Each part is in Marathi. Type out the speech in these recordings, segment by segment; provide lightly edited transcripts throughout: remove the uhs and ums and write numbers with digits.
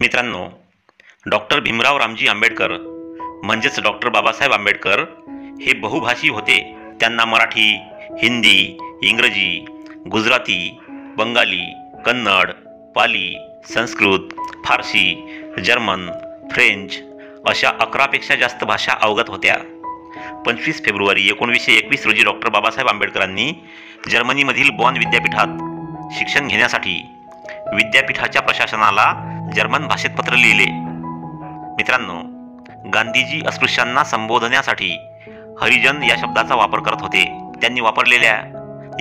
मित्रांनो, डॉक्टर भीमराव रामजी आंबेडकर म्हणजेच डॉक्टर बाबासाहेब आंबेडकर हे बहुभाषी होते। त्यांना मराठी, हिंदी, इंग्रजी, गुजराती, बंगाली, कन्नड, पाली, संस्कृत, फारसी, जर्मन, फ्रेंच अशा 11 पेक्षा जास्त भाषा अवगत होत्या। 25 फेब्रुवारी 1921 रोजी डॉक्टर बाबासाहेब आंबेडकरांनी जर्मनीमधील बॉन विद्यापीठात शिक्षण घेण्यासाठी विद्यापीठाच्या प्रशासनाला जर्मन भाषेत पत्र लिहिले। मित्रांनो, गांधीजी अस्पृश्यांना संबोधण्यासाठी हरिजन या शब्दाचा वापर करत होते। त्यांनी वापरलेल्या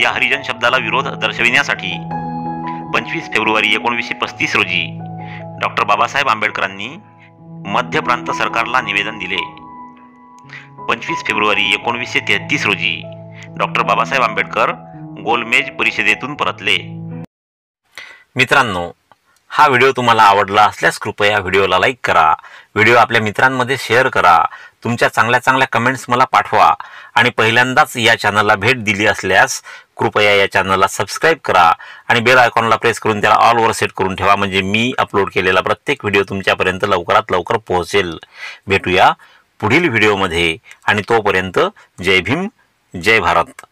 या हरिजन शब्दाला विरोध दर्शविण्यासाठी 25 फेब्रुवारी 1935 रोजी डॉक्टर बाबासाहेब आंबेडकरांनी मध्य प्रांत सरकारला निवेदन दिले। 25 फेब्रुवारी 1933 रोजी डॉक्टर बाबासाहेब आंबेडकर गोलमेज परिषदेतून परतले। मित्रांनो, हा व्हिडिओ तुम्हाला आवडला असल्यास कृपया व्हिडिओला लाईक करा, व्हिडिओ आपल्या मित्रांमध्ये शेअर करा, तुमच्या चांगल्या कमेंट्स मला पाठवा आणि पहिल्यांदाच या चॅनलला भेट दिली असल्यास कृपया या चॅनलला सबस्क्राईब करा आणि बेल आयकॉनला प्रेस करून त्याला ऑल वर सेट करून ठेवा, म्हणजे मी अपलोड केलेला प्रत्येक व्हिडिओ तुमच्यापर्यंत लवकरात लवकर पोहोचेल। भेटूया पुढील व्हिडिओमध्ये आणि तोपर्यंत जय भीम, जय भारत।